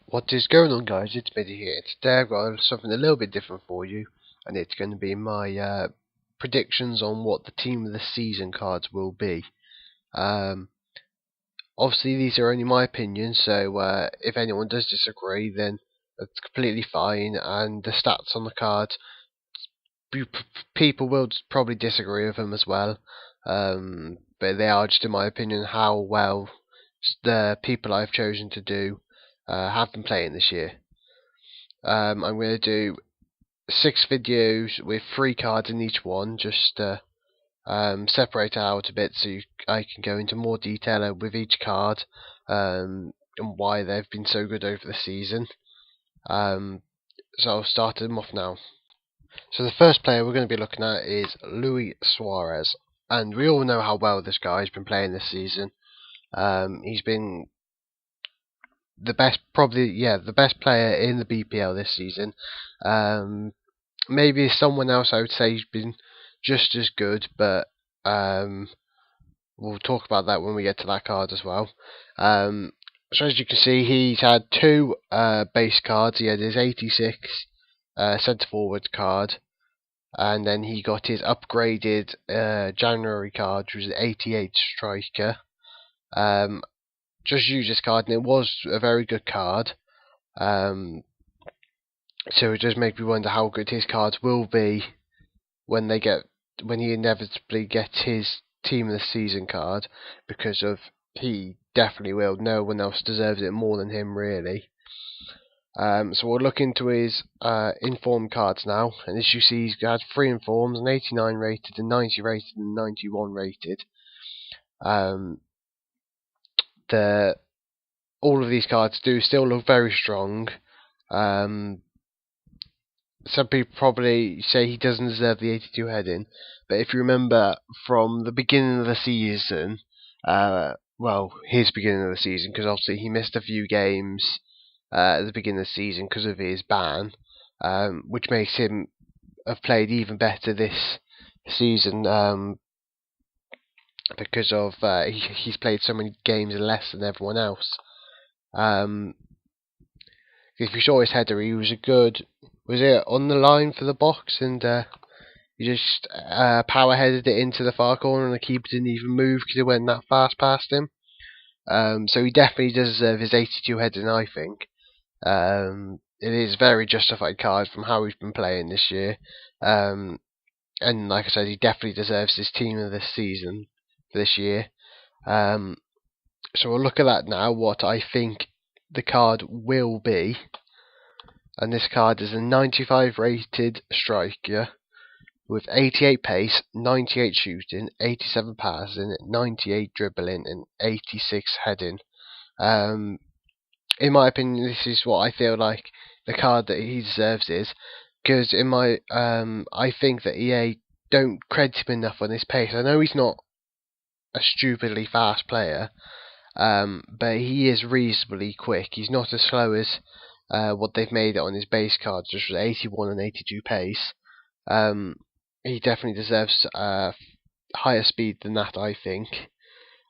What is going on, guys? It's Biddy here. Today I've got something a little bit different for you, and it's going to be my predictions on what the team of the season cards will be. Um, Obviously these are only my opinions, so if anyone does disagree, then that's completely fine. And the stats on the cards, people will probably disagree with them as well, but they are just, in my opinion, how well the people I've chosen to do have been playing this year. I'm going to do 6 videos with 3 cards in each one, just to separate it out a bit so I can go into more detail with each card, and why they've been so good over the season. So I'll start them off now. So the first player we're going to be looking at is Luis Suarez, and we all know how well this guy's been playing this season. He's been the best, the best player in the BPL this season. Maybe someone else I would say he's been just as good, but we'll talk about that when we get to that card as well. So as you can see, he's had 2 base cards. He had his 86 centre forward card, and then he got his upgraded January card, which was an 88 striker. Just used this card, and it was a very good card. So it does make me wonder how good his cards will be when he inevitably gets his team of the season card, because he definitely will. No one else deserves it more than him, really. So we'll look into his inform cards now, and as you see, he's had 3 informs, an 89 rated, a 90 rated, and a 91 rated. All of these cards do still look very strong. Some people probably say he doesn't deserve the 82 heading, but if you remember from the beginning of the season, his beginning of the season, because obviously he missed a few games at the beginning of the season because of his ban, which makes him have played even better this season, because of he's played so many games less than everyone else. If you saw his header, he was on the line for the box, and he just power headed it into the far corner, and the keeper didn't even move because it went that fast past him. So he definitely does deserve his 82 heading, I think. It is a very justified card from how he's been playing this year. And like I said, he definitely deserves his team of this season for this year. So we'll look at that now, what I think the card will be. And this card is a 95 rated striker with 88 pace, 98 shooting, 87 passing, 98 dribbling, and 86 heading. In my opinion, this is what I feel like the card that he deserves is, because I think that EA don't credit him enough on his pace. I know he's not a stupidly fast player, but he is reasonably quick. He's not as slow as what they've made it on his base cards, which was 81 and 82 pace. He definitely deserves higher speed than that, I think.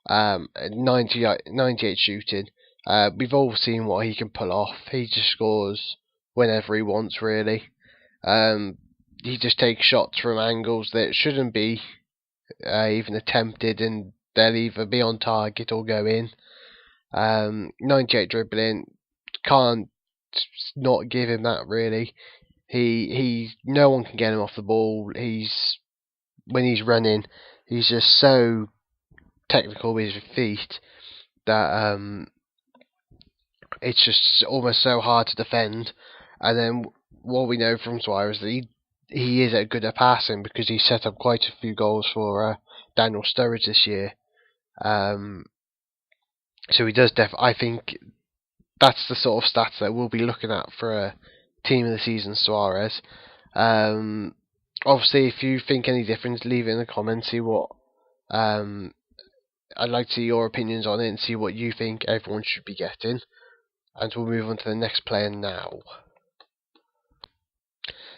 98 shooting. We've all seen what he can pull off. He just scores whenever he wants, really. He just takes shots from angles that shouldn't be even attempted, and they'll either be on target or go in. 98 dribbling, can't not give him that, really. No one can get him off the ball. When he's running, he's just so technical with his feet that it's just almost so hard to defend. And then what we know from Suarez is that he is good at passing, because he set up quite a few goals for Daniel Sturridge this year. So he does I think that's the sort of stats that we'll be looking at for a team of the season Suarez. Obviously, if you think any difference, leave it in the comments. See what I'd like to see your opinions on it, and see what you think everyone should be getting. And we'll move on to the next player now.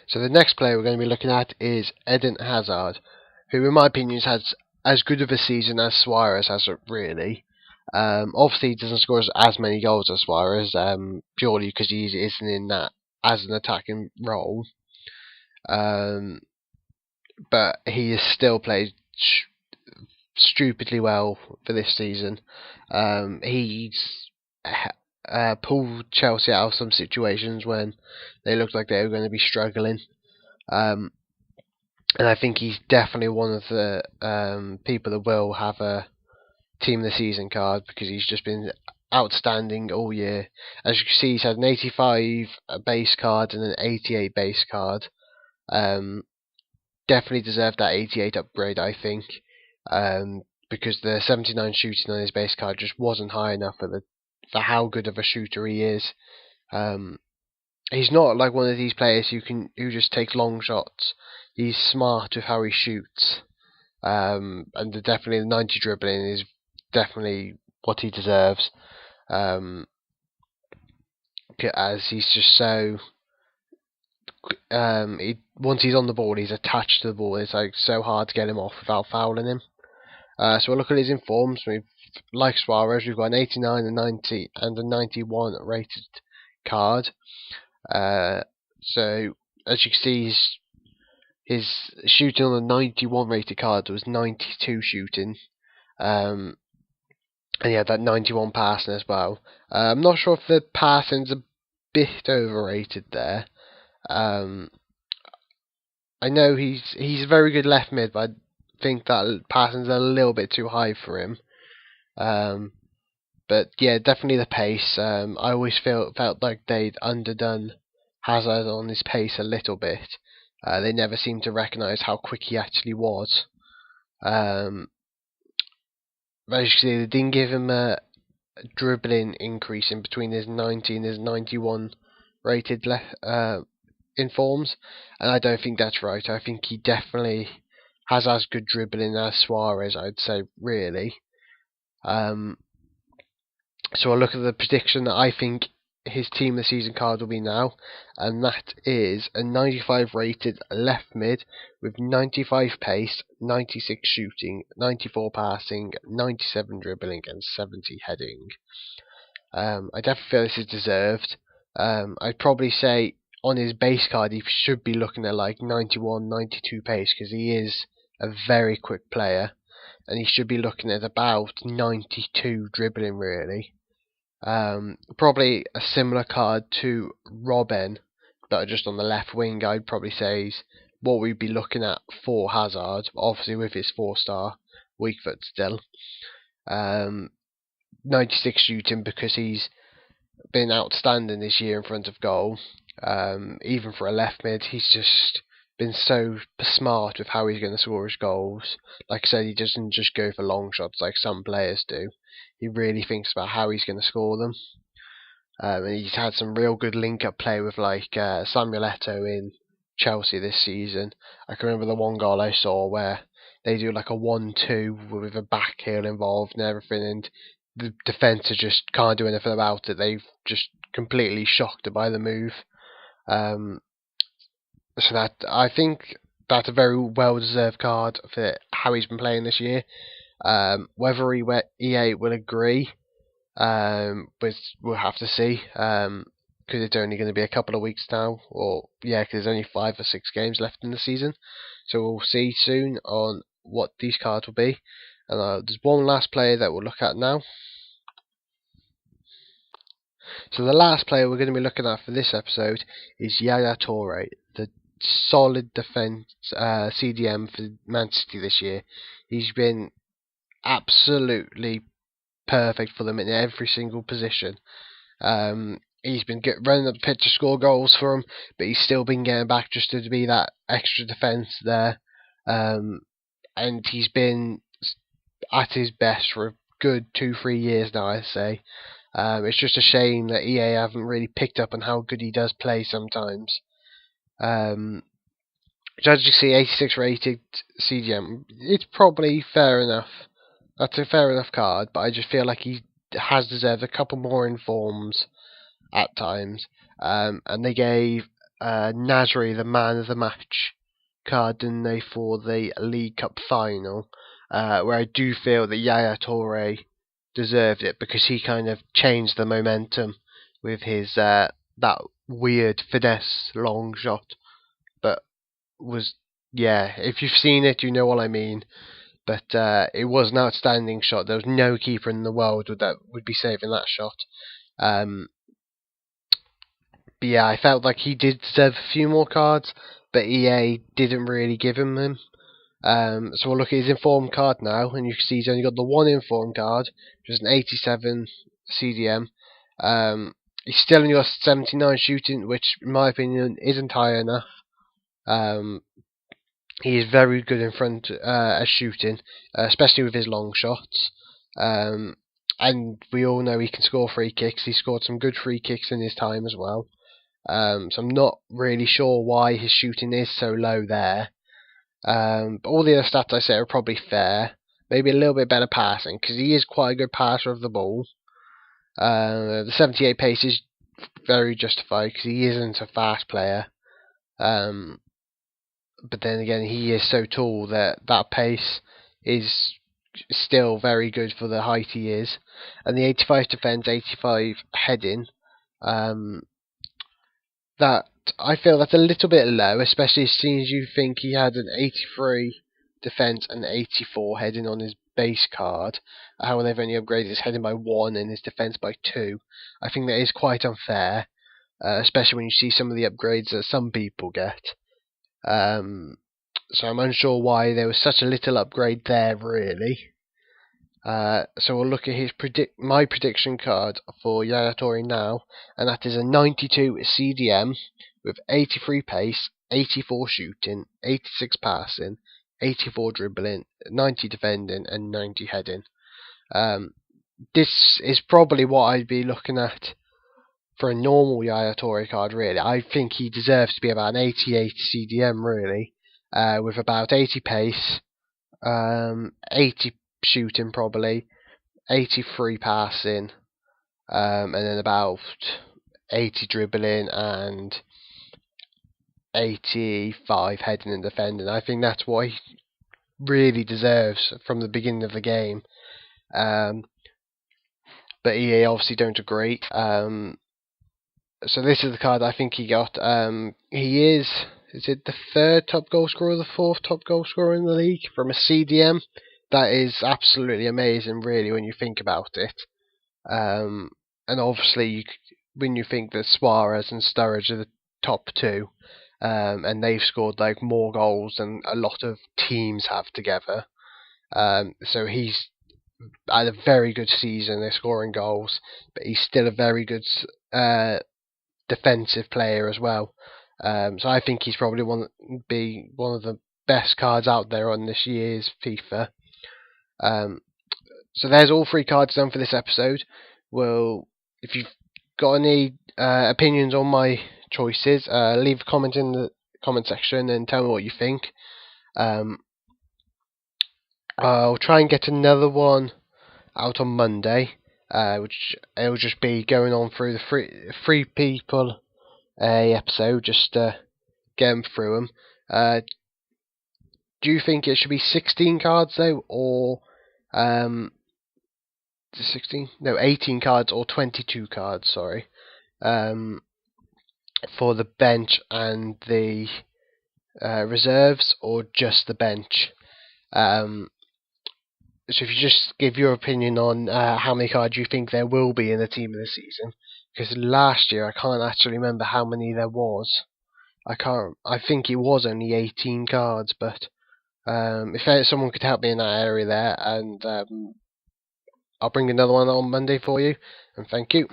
So the next player we're going to be looking at is Eden Hazard, who in my opinion has as good of a season as Suarez has, really. Obviously, he doesn't score as many goals as Suarez, purely because he isn't in that as an attacking role. But he has still played stupidly well for this season. He's pulled Chelsea out of some situations when they looked like they were going to be struggling. And I think he's definitely one of the people that will have a team of the season card, because he's just been outstanding all year. As you can see, he's had an 85 base card and an 88 base card. Definitely deserved that 88 upgrade, I think, because the 79 shooting on his base card just wasn't high enough for how good of a shooter he is. He's not like one of these players who just takes long shots. He's smart with how he shoots, and definitely the 90 dribbling is definitely what he deserves. As he's just so once he's on the ball, he's attached to the ball. It's like so hard to get him off without fouling him. So we'll look at his informs. Like Suarez, we've got an 89, a 90, and a 91 rated card. So as you can see, his shooting on the 91 rated card was 92 shooting. And yeah, that 91 passing as well. I'm not sure if the passing's a bit overrated there. I know he's a very good left mid, but I think that passing's a little bit too high for him. But yeah, definitely the pace. I always felt like they'd underdone Hazard on his pace a little bit. They never seemed to recognise how quick he actually was. As you see, they didn't give him a dribbling increase in between his 90 and his 91 rated informs, and I don't think that's right. I think he definitely has as good dribbling as Suarez, I'd say, really. So I'll look at the prediction that I think his team of the season card will be now, and that is a 95 rated left mid with 95 pace, 96 shooting, 94 passing, 97 dribbling, and 70 heading. I definitely feel this is deserved. I'd probably say on his base card he should be looking at like 91, 92 pace, because he is a very quick player, and he should be looking at about 92 dribbling, really. Probably a similar card to Robben, but just on the left wing. I'd probably say is what we'd be looking at for Hazard, obviously with his 4-star weak foot still. 96 shooting, because he's been outstanding this year in front of goal. Even for a left mid, he's just been so smart with how he's going to score his goals. Like I said, he doesn't just go for long shots like some players do. He really thinks about how he's going to score them. And he's had some real good link-up play with like Samuel Eto'o in Chelsea this season. I can remember the one goal I saw where they do like a 1-2 with a back heel involved and everything, and the defender just can't do anything about it. They've just completely shocked by the move. So that, I think that's a very well-deserved card for how he's been playing this year. Whether EA will agree, we'll have to see. Because it's only going to be a couple of weeks now, or yeah, because there's only 5 or 6 games left in the season. So we'll see soon on what these cards will be. And there's one last player that we'll look at now. So the last player we're going to be looking at for this episode is Yaya Toure, the solid defence CDM for Man City this year. He's been absolutely perfect for them in every single position. He's been running up the pitch to score goals for them, but he's still been getting back just to be that extra defence there. And he's been at his best for a good 2-3 years now, I'd say. It's just a shame that EA haven't really picked up on how good he does play sometimes. As you see, 86 rated CDM, it's probably fair enough. That's a fair enough card, but I just feel like he has deserved a couple more informs at times. And they gave Nasri the man of the match card, didn't they, for the League Cup final, where I do feel that Yaya Toure deserved it, because he kind of changed the momentum with his that weird finesse long shot. But was yeah, if you've seen it, you know what I mean. But it was an outstanding shot. There was no keeper in the world that would be saving that shot. But yeah, I felt like he did deserve a few more cards, but EA didn't really give him them. So we'll look at his informed card now, and you can see he's only got the one informed card, which is an 87 CDM. He's still only got 79 shooting, which in my opinion isn't high enough. He is very good in front at shooting, especially with his long shots. And we all know he can score free kicks. He scored some good free kicks in his time as well. So I'm not really sure why his shooting is so low there. But all the other stats I say are probably fair. Maybe a little bit better passing, because he is quite a good passer of the ball. The 78 pace is very justified, because he isn't a fast player. But then again, he is so tall that that pace is still very good for the height he is. And the 85 defense, 85 heading, that I feel that's a little bit low, especially as soon as you think he had an 83 defense and 84 heading on his base card. How they've only upgraded his heading by 1 and his defense by 2. I think that is quite unfair, especially when you see some of the upgrades that some people get. So I'm unsure why there was such a little upgrade there, really. So we'll look at his my prediction card for Yaya Toure now, and that is a 92 CDM with 83 pace, 84 shooting, 86 passing, 84 dribbling, 90 defending, and 90 heading. This is probably what I'd be looking at for a normal Yaya Toure card, really. I think he deserves to be about an 88 CDM, really, with about 80 pace, 80 shooting probably, 83 passing, and then about 80 dribbling and 85 heading and defending. I think that's what he really deserves from the beginning of the game. But EA obviously don't agree. So this is the card I think he got. He is it the 3rd top goal scorer or the 4th top goal scorer in the league from a CDM? That is absolutely amazing, really, when you think about it. And obviously, when you think that Suarez and Sturridge are the top 2, and they've scored like more goals than a lot of teams have together. So he's had a very good season. They're scoring goals, but he's still a very good defensive player as well. So I think he's probably one of the best cards out there on this year's FIFA. So there's all 3 cards done for this episode. Well, if you've got any opinions on my choices, leave a comment in the comment section and tell me what you think. I'll try and get another one out on Monday, which it'll just be going on through the free people episode, just to get them through them. Do you think it should be 16 cards though, or 16? No, 18 cards or 22 cards. Sorry, for the bench and the reserves, or just the bench. So if you just give your opinion on how many cards you think there will be in the team of the season, because last year I can't actually remember how many there was. I think it was only 18 cards, but if someone could help me in that area there, and I'll bring another one on Monday for you, and thank you.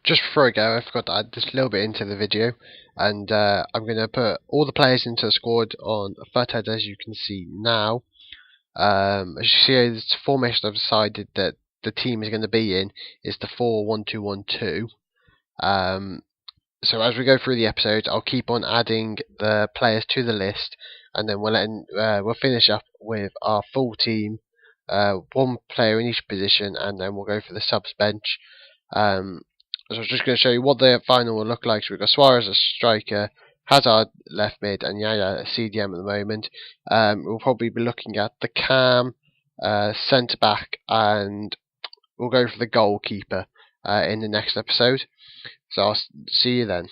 Just before I go, I forgot to add this little bit into the video, and I'm going to put all the players into the squad on Futhead, as you can see now. As you see, this formation I've decided that the team is going to be in is the 4-1-2-1-2. So as we go through the episodes, I'll keep on adding the players to the list, and then we'll finish up with our full team, 1 player in each position, and then we'll go for the subs bench. So I was just going to show you what the final will look like. So we've got Suarez as striker, Hazard left mid, and Yaya CDM at the moment. We'll probably be looking at the cam, centre back, and we'll go for the goalkeeper in the next episode. So I'll see you then.